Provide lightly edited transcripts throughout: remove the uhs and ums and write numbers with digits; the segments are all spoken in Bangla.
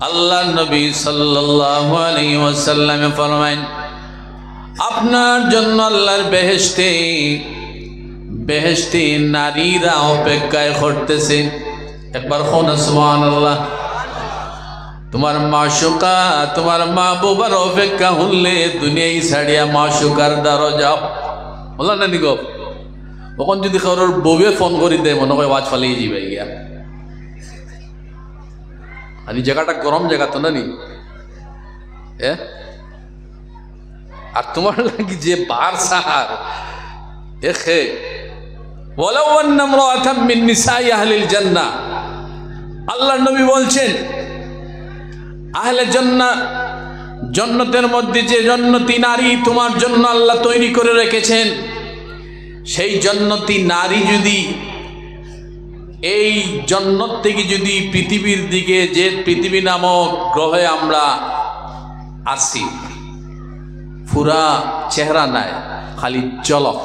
আল্লাহ নবী সাল্লাল্লাহু আলাইহি ওয়াসাল্লাম ফরমায়েন, আপনার জন্য আল্লাহর বেহেশতে নারীরা অপেক্ষায় করতেছে। একবার কোন সুবহানাল্লাহ। তোমার মাশুকা, তোমার মাহবুবার অপেক্ষা হলে দুনিয়ায় ছাড়িয়া মাশুকার দ্বারা যাও। বললাম না নিগো, তখন যদি কারোর বউয়ে ফোন করি দেয় মনে হয় ওয়াজ ফালিয়ে যাবে গিয়া। আর এই জায়গাটা গরম জায়গা তো না নি, আর তোমার লাগি যে বার সাহার এখে ওয়ালাউ আন্না ইমরাআতাম মিন নিসাই আহলিল জান্নাহ, আল্লাহর নবী বলছেন আহলে জান্নাহ, জান্নাতের মধ্যে যে জান্নাতি নারী তোমার জন্য আল্লাহ তৈরি করে রেখেছেন, সেই জান্নাতি নারী যদি এই জান্নাত থেকে যদি পৃথিবীর দিকে, যে পৃথিবী নামক গ্রহে আমরা আসি, পুরা চেহারা নাই, খালি চলক,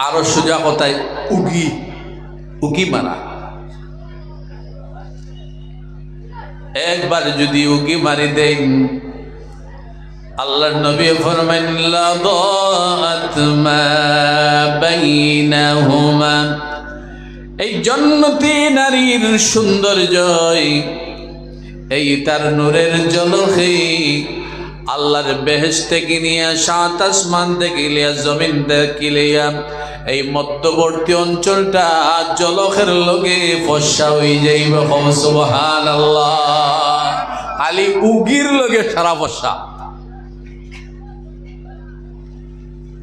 আরো সোজা কথায় উকি মারা, একবার যদি উকি মারি দেন, আল্লাহর নবী ফরমান লা দাআত মা বাইনাহুমা, এই জান্নাতি নারীর সৌন্দর্য, এই তার নূরের ঝলকে আল্লাহর বেহেশত থেকে নিয়ে সাত আসমান থেকে লিয়া জমিন থেকে লিয়া এই মধ্যবর্তী অঞ্চলটা ঝলকের লগে ফর্সা হয়ে যাইবে। সুবহানাল্লাহ। খালি উগির লগে সারা ফর্সা,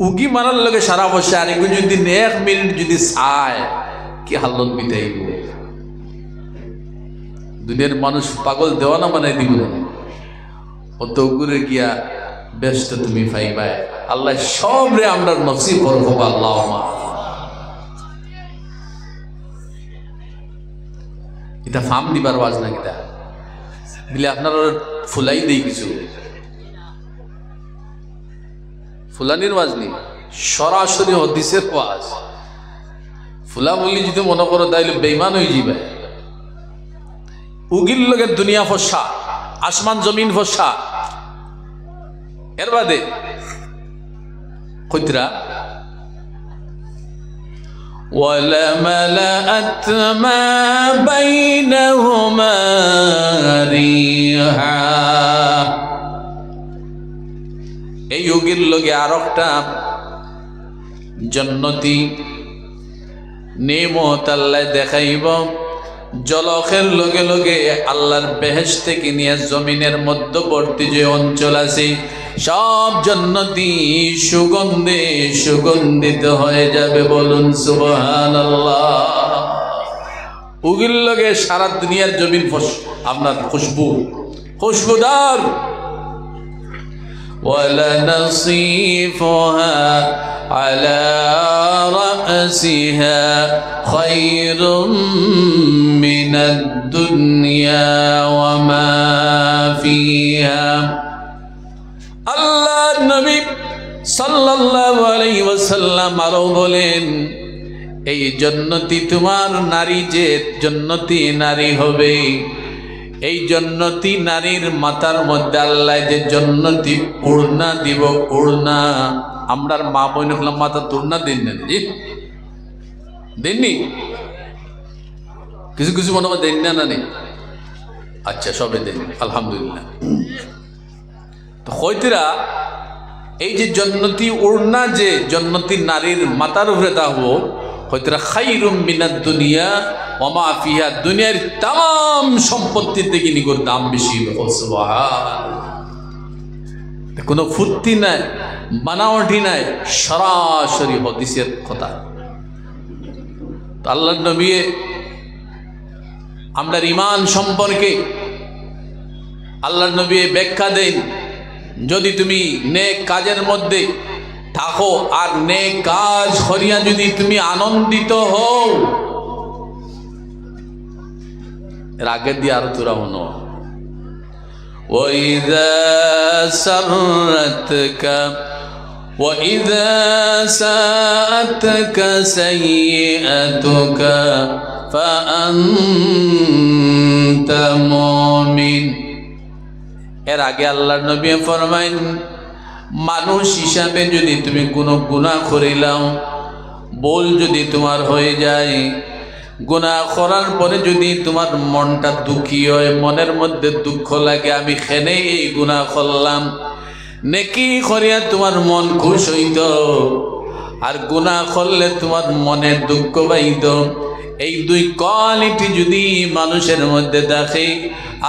উগি মারার লগে সারা ফর্সা। আর এগুলো যদি 1 মিনিট যদি চায় কি হালত বিতাইব। দুনিয়ার মানুষ পাগল দেওয়ানা বানাই দিব, অত উগুরে গিয়া ব্যস্ত তুমি পাইবাই। আল্লাহ সব রে আমরা নসিব করবো। আল্লাহুম্মা। এটা ফার্ম দিবার ওয়াজ না, কিতা দিলে আপনার ফুলাই দেই কিছু ফুলানির ওয়াজ নেই, সরাসরি হাদিসের ওয়াজ। ফুলা বললি যদি মনে করো তাইলে বেঈমান হয়ে যাবে। উগির লগে দুনিয়া ফসা, আসমান জমিন ফসা, এর বাদে কইতরা ওয়ালামালাআত মা বাইনাহুমা রিহা, এই উগির লগে আরেকটা জান্নাতি নেমত আল্লাহ দেখাইব। জলকের লগে লগে আল্লাহর বেহেশত থেকে নিয়ে জমিনের মধ্যবর্তী যে অঞ্চল আছে সব জান্নাতি সুগন্ধে সুগন্ধিত হয়ে যাবে। বলুন সুবহানাল্লাহ। উগির লগে সারা দুনিয়ার জমিন আপনার খুশবুদার। ولنصيفها على رأسها خير من الدنيا وما فيها। আল্লাহ নবী সাল্লাল্লাহু আলাইহি ওয়াসাল্লাম আরো বলেন, এই জান্নাতি তোমার নারী যে জান্নাতি নারী হবে, এই জান্নাতি নারীর মাথার মধ্যে আল্লাহ যে জান্নাতি ওড়না দিব, ওড়না আমরার মা বোন মাথা তোড়না দিন না, দেননি কিছু কিছু মনে হয় দেন না নেই। আচ্ছা সবে দেন, আলহামদুলিল্লাহ। তো হয়তরা এই যে জান্নাতি ওড়না যে জান্নাতি নারীর মাথার উপরে দাও, হয়তরা খাইরুম মিনাদ দুনিয়া ওয়া মা ফিহা, দুনিয়ার तमाम সম্পত্তি থেকে নিগর দাম বেশি। সুবহানাল্লাহ। কোনো ফুর্তি নাই, বানাওয়াটি নাই, সরাসরি হাদিসের কথা। তো আল্লাহর নবী আমরা ঈমান সম্পর্কে আল্লাহর নবী ব্যাখ্যা দেন, যদি তুমি নেক কাজের মধ্যে থাকো আর নেক কাজ করিয়া যদি তুমি আনন্দিত হও, এর আগে দিয়ে আরো তোরা হনো, وَإِذَا سَرَّتْكَ وَإِذَا سَاءَتْكَ سَيِّئَتُكَ فَأَنْتَ আগে আল্লাহর নবী ফরমাইন, মানুষ হিসাবে যদি তুমি কোনো গুনাহ করিলাও, বল যদি তোমার হয়ে যায়, গুনাহ করার পরে যদি তোমার মনটা দুঃখী হয়, মনের মধ্যে দুঃখ লাগে, আমি খেনে এই গুনাহ করলাম, নেকি করিয়া তোমার মন খুশ হইত, আর গুনাহ করলে তোমার মনে দুঃখ পাইত, এই দুই কোয়ালিটি যদি মানুষের মধ্যে দেখে,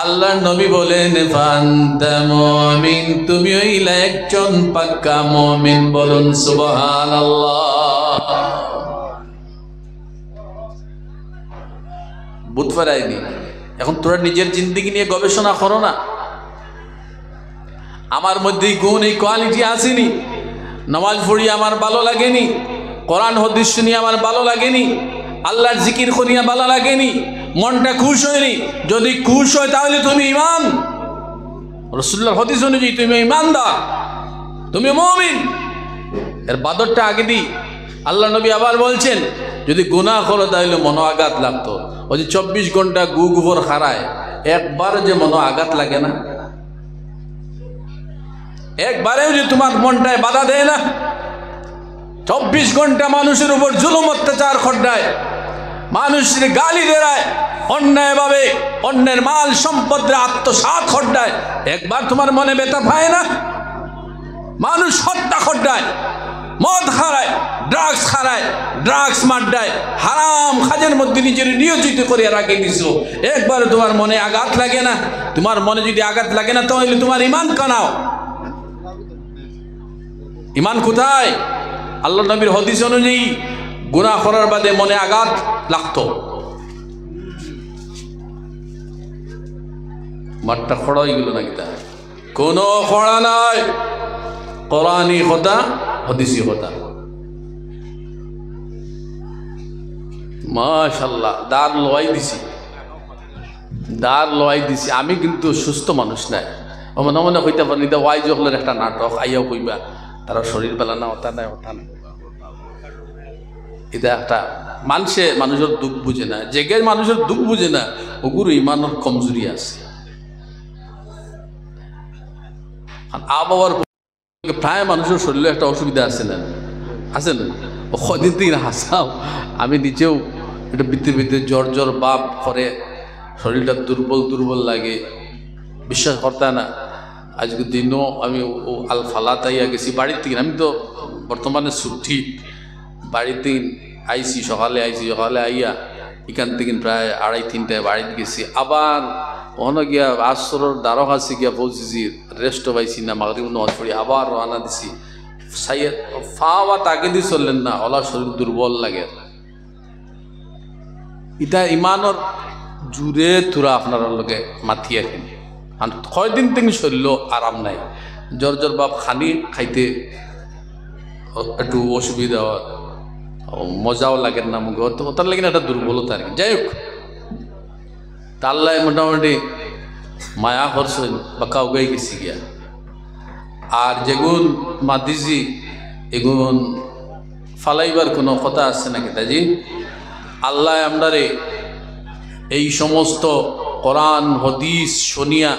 আল্লাহর নবী বলেন ফান্তা মুমিন, তুমি হইলা একজন পাক্কা মুমিন। বলুন সুবহানাল্লাহ। বুঝ পারাইনি। এখন তোরা নিজের জিন্দেগি নিয়ে গবেষণা করো না। আমার মধ্যে গুণ, এই কোয়ালিটি আসেনি, নামাজ পড়ি আমার ভালো লাগেনি, কোরআন হাদিস শুনি আমার ভালো লাগেনি, আল্লাহর জিকির করিয়া ভালো লাগেনি, মনটা খুশ হয়নি। যদি খুশ হয় তাহলে তুমি ঈমান, রাসূলুল্লাহর হাদিস অনুযায়ী তুমি ঈমানদার, তুমি মুমিন। এর বাদরটা আগে দিই। আল্লাহ নবী আবার বলছেন, যদি গুনাহ করো তাহলে মনো আঘাত লাগতো। ওই যে 24 ঘন্টা গুগুবর খারায়, একবার যে মনো আঘাত লাগে না, একবারেও যে তোমার মনটায় বাধা দেয় না। 24 ঘন্টা মানুষের উপর জুলুম অত্যাচার খড্ডায়, মানুষের গালি দেয়, অন্যায়ভাবে অন্যের মাল সম্পদের আত্মসাৎ খড্ডায়, একবার তোমার মনে ব্যথা পায় না? মানুষ হত্যা খড্ডায়, মদ খারায়, ড্রাগস খারায়, ড্রাগস মাড্ডায়, হারাম কাজের মধ্যে নিজের নিয়োজিত করে রাখে দিছ, একবার তোমার মনে আঘাত লাগে না? তোমার মনে যদি আঘাত লাগে না তাহলে তোমার ঈমান কানাও। ঈমান কোথায়? আল্লাহ নবীর হাদিস অনুযায়ী গুনাহ করার বাদে মনে আঘাত লাগতো। মাঠটা খড়া হয়ে গেল নাকি? তা কোনো খড়া নাই, কোরআনি কথা, হাদিসি কথা। মাশাআল্লাহ, দার লয় দিছি, দার লয় দিছি। আমি কিন্তু সুস্থ মানুষ নাই, মনে মনে হইতে পারি ওয়াই জগলের একটা নাটক আইয়াও কইবা তারা শরীর বেলা না, ওটা নাই, ওটা নাই। এটা একটা মানুষের দুঃখ বুঝে না, জেগে মানুষের দুঃখ বুঝে না, ওগুলো ইমানের কমজোরি আছে। আবহাওয়ার প্রায় মানুষের শরীরে একটা অসুবিধা আছে না, আছে না? কদিন থেকে হাসাও, আমি নিজেও এটা ভিতরে জ্বর জ্বর ভাব করে, শরীরটা দুর্বল দুর্বল লাগে, বিশ্বাস করতে না। আজকে দিনও আমি আল ফালাত আইয়া গেছি বাড়ির থেকে। আমি তো বর্তমানে ছুটি, বাড়িতে আইসি, সকালে আইয়া এখান থেকে প্রায় 2:30টায় বাড়িতে গেছি। আবার ওখানে গিয়া আসরের দ্বারক আছে গিয়া পৌঁছেছি, রেস্টও পাইছি না, মাগরিব নামাজ পড়ি আবার রওনা দিছি। সাইয়েদ ফাওয়া তাকে দিয়ে চললেন না, ওলা শরীর দুর্বল লাগে। ইটা ইমানর জুড়ে তুরা আপনার লগে মাথিয়া কিনে কয়দিন থেকে শরীর আরাম নাই, জ্বর জ্বর বাপ খানি খাইতে একটু অসুবিধা, মজাও লাগে না মুখে, ওটার লাগে না একটা দুর্বলতা আর কি। যাই হোক, তাল্লায় মোটামুটি মায়া করছেন বা কাউকে গেছি গিয়া। আর যেগুন মাদিজি এগুন ফালাইবার কোনো কথা আছে নাকি তাজি? আল্লাহ আমরারে এই সমস্ত কোরআন হাদিস শুনিয়া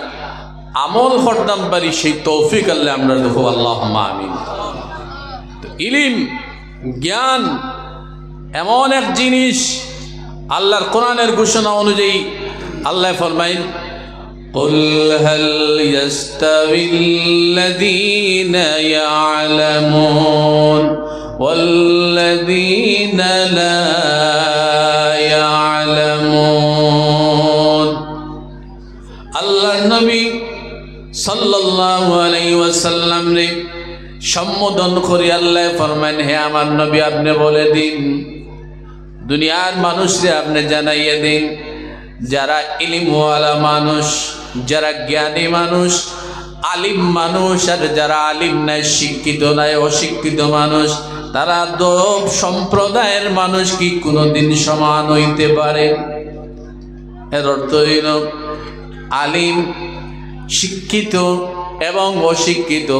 আমল করতাম পারি, সেই তৌফিক আল্লাহ আমরা দেখো, আল্লাহুম্মা আমিন। ইলম, জ্ঞান এমন এক জিনিস, আল্লাহর কোরআনের ঘোষণা অনুযায়ী আল্লাহ ফরমাইন, قل هل يستوي الذين يعلمون والذين لا يعلمون। আল্লাহর নবী সাল্লাল্লাহু আলাইহি ওয়াসাল্লাম রে সম্বোধন করে আল্লাহ ফরমাইন, হে আমার নবী আপনি বলে দিন, দুনিয়ার মানুষরে আপনি জানাইয়ে দিন, যারা ইলমওয়ালা মানুষ, যারা জ্ঞানী মানুষ, আলিম মানুষ, আর যারা আলিম নাই, শিক্ষিত নাই, অশিক্ষিত মানুষ, তারা দোব সম্প্রদায়ের মানুষ কি কোনোদিন সমান হইতে পারে? এর অর্থ হইল আলিম, শিক্ষিত এবং অশিক্ষিত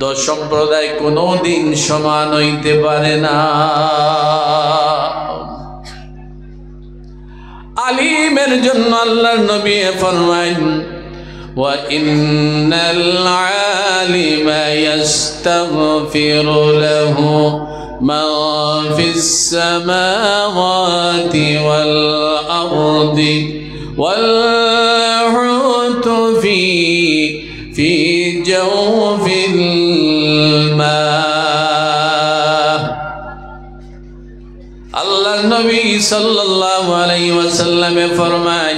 দশ সম্প্রদায় কোনোদিন সমান হইতে পারে না। আলিমের জন্য আল্লাহর নবী ফরমাইন, وإن العالم يستغفر له من في السماوات والأرض والحوت في جوف الماء আল্লাহ নবী সাল্লাল্লাহু আলাইহি ওয়াসাল্লামে ফরমান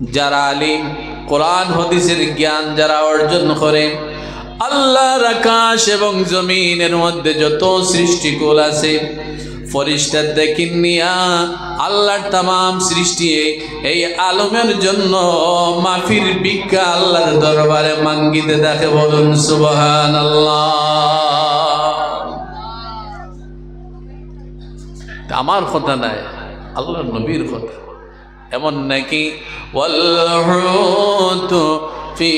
যারা আলিম কোরআন হাদিসের জ্ঞান যারা অর্জন করে আল্লাহর আকাশ এবং জমিনের মধ্যে যত সৃষ্টিকুল আছে ফেরেশতা দেখেন নিয়া আল্লাহর तमाम সৃষ্টি এই আলমের জন্য মাফির ভিক্ষা আল্লাহর দরবারে মাঙ্গিতে দেখে বলুন সুবহানাল্লাহ আমার কথা নাই আল্লাহর নবীর কথা এমন নাকি ওয়াল হুতু ফি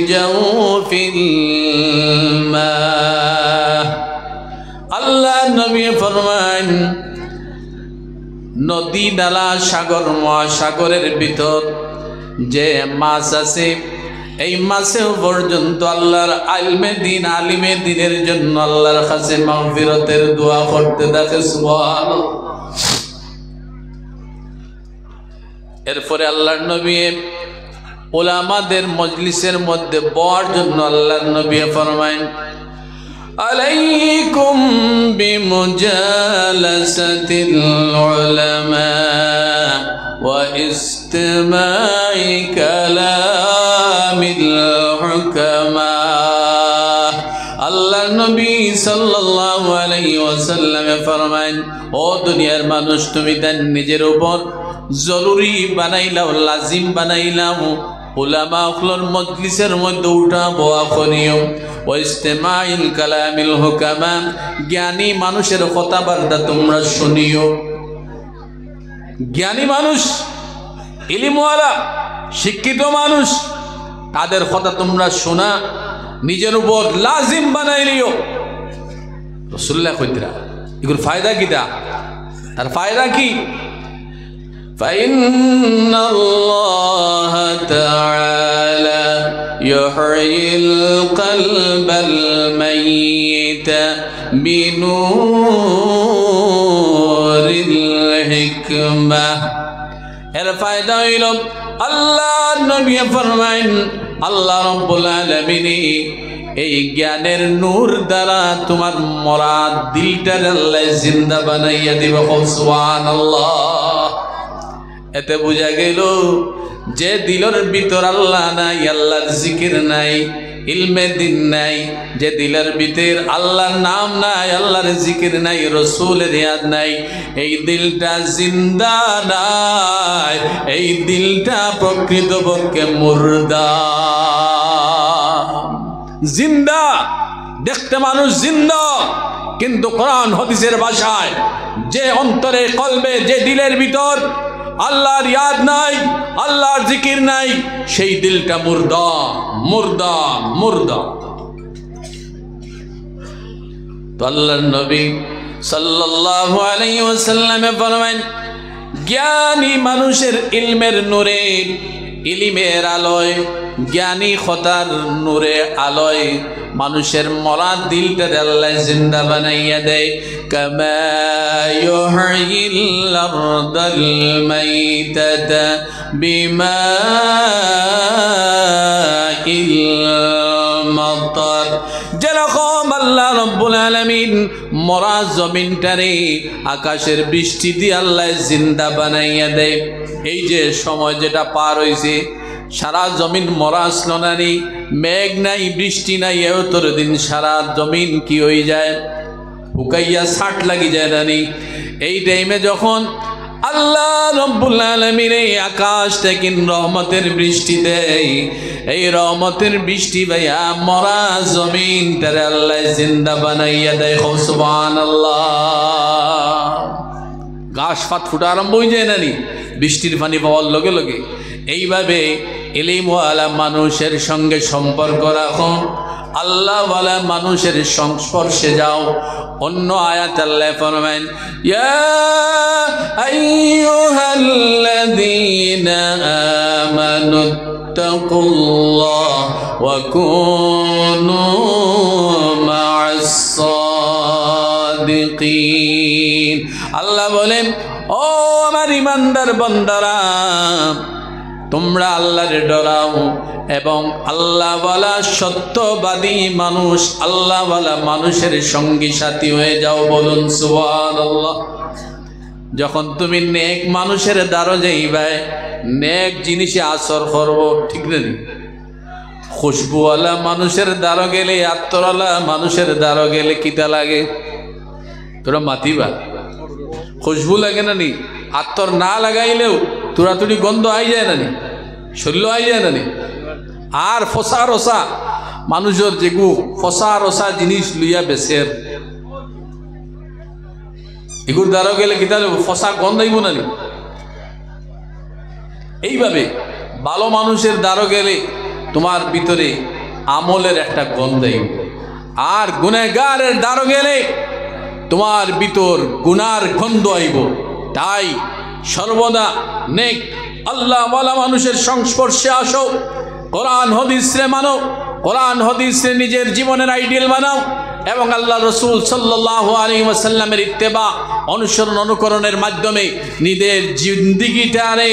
জাওফিল মা আল্লাহ নবী ফরমান নদী নালা সাগর মহাসাগরের ভিতর যে মাছ আছে এই মাছেও পর্যন্ত আল্লাহর আলিমে দ্বীনের জন্য আল্লাহর কাছে মাগফিরাতের দোয়া করতে থাকে সুবহানাল্লাহ এরপরে আল্লাহর নবী উলামাদের মজলিসের মধ্যে বসার জন্য আল্লাহর নবী ফরমায় আলাইকুম বিমুজালাসাতিল উলামা ওয়া ইসতিমাই কালামিল হুকামা আল্লাহর নবী সাল্লাল্লাহু আলাইহি ওয়াসাল্লাম ফরমায় ও দুনিয়ার মানুষ তুমি তার নিজের উপর জরুরি বানাইলাও লাজিম বানাইলাও উলামা উখলর মজলিসের মধ্যে উঠা বয়া করিও ও ইস্তেমাইল কালামিল হুকামা জ্ঞানী মানুষের কথাবার্তা তোমরা শুনিও জ্ঞানী মানুষ ইলমওয়ালা শিক্ষিত মানুষ তাদের কথা তোমরা শোনা নিজের উপর লাজিম বানাইলিও রাসূলুল্লাহ কইতরা এগুলোর ফায়দা কিটা তার ফায়দা কি فإن الله تعالى يحيي القلب الميت بنور الحكمة এর ফায়দা হইল আল্লাহর নবী ফরমায়েন আল্লাহ রাব্বুল আলামিন এই জ্ঞানের নূর দ্বারা তোমার মরা দিলটারে আল্লাহ জিন্দা বানাইয়া দিবে সুবহানাল্লাহ এতে বুঝা গেল যে দিলের ভিতর আল্লাহ নাই আল্লাহর জিকির নাই ইলমে দিন নাই যে দিলের ভিতর আল্লাহর নাম নাই আল্লাহর জিকির নাই রাসূলের ইয়াদ নাই এই দিলটা জিন্দা নাই এই দিলটা প্রকৃতপক্ষে মুর্দা জিন্দা দেখতে মানুষ জিন্দা কিন্তু কোরআন হাদিসের ভাষায় যে অন্তরে কলবে যে দিলের ভিতর আল্লাহর ইয়াদ নাই আল্লাহর জিকির নাই সেই দিলটা মুর্দা মুর্দা মুর্দা তো আল্লাহর নবী সাল্লাল্লাহু আলাইহি ওয়াসাল্লাম ফরমান জ্ঞানী মানুষের ইলমের নূরে ইলমের আলোয় জ্ঞানী খতার নূরে আলোয় মানুষের মরা দিলটারে আল্লাহ জিন্দা বানাইয়া দেয় কামা ইউহয়িল আরদাল মাইতাতা বিমাইল মাতার যেরকম আল্লাহ রাব্বুল আলামিন মরা জমিনটারে আকাশের বৃষ্টি দিয়ে আল্লাহ জিন্দা বানাইয়া দেয় এই যে সময় যেটা পার হইছে সারা জমিন মরা আসলো না রে মেঘ নাই বৃষ্টি নাই এতর দিন সারা জমিন কি হয়ে যায় হুকাইয়া ছাট লাগি যায় না রে এই টাইমে যখন আল্লাহ রাব্বুল আলামিন এই আকাশ থেকে রহমতের বৃষ্টি দেয় এই রহমতের বৃষ্টি ভাইয়া মরা জমিনটারে আল্লাহ জিন্দা বানাইয়া দেয় সুবহানাল্লাহ ঘাস পাত ফুটা আরম্ভ হয়ে যায় না নি বৃষ্টির পানি পাওয়ার লগে লগে এইভাবে ইলমওয়ালা মানুষের সঙ্গে সম্পর্ক রাখো আল্লাহওয়ালা মানুষের সংস্পর্শে যাও অন্য আয়াত আল্লাহ ফরমান ইয়া আইয়ুহাল্লাযীনা আমানু ফাত্তাকুল্লাহ ওয়া কুনু মা'আস সাদিকিন। আল্লাহ বলেন, ও আমার ইমানদার বান্দারা, তোমরা আল্লাহরে ডরাও এবং আল্লাহওয়ালা সত্যবাদী মানুষ, আল্লাহওয়ালা মানুষের সঙ্গী সাথী হয়ে যাও। বলুন সুবহানাল্লাহ। যখন তুমি নেক মানুষের দ্বারা যাইবে, নেক জিনিসে আসর করব, ঠিক না? খুশবুওয়ালা মানুষের দ্বারা গেলে, আত্মওয়ালা মানুষের দ্বারা গেলে কিতা লাগে? তোরা মাতিবা, খুশবু লাগে না নি? আত্মর না লাগাইলেও তোরা তুড়ি গন্ধ আই যায় না নি? শরীর আই যায় না নি? আর ফসা রসা মানুষের যেগু ফসা রসা জিনিস লইয়া বেসের, এগুর দ্বারা গেলে কিতা ফসা গন্ধ আইব না নি? এইভাবে ভালো মানুষের দ্বারা গেলে তোমার ভিতরে আমলের একটা গন্ধ আইব, আর গুনাহগারের দ্বারা গেলে তোমার ভিতর গুনার গন্ধ আইব। তাই সর্বদা নেক আল্লাহওয়ালা মানুষের সংস্পর্শে আসো, কোরআন হাদিসে মানো, কোরআন হাদিসে নিজের জীবনের আইডিয়াল বানাও এবং আল্লাহ রাসূল সাল্লাল্লাহু আলাইহি ওয়াসাল্লামের ইত্তেবা অনুসরণ অনুকরণের মাধ্যমে নিজের জিন্দেগিটারে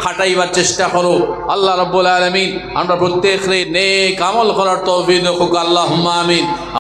খাটাইবার চেষ্টা করো। আল্লাহ রাব্বুল আলামিন আমরা প্রত্যেককে নেক আমল করার তৌফিক দান করুক। আল্লাহুম্মা আমিন।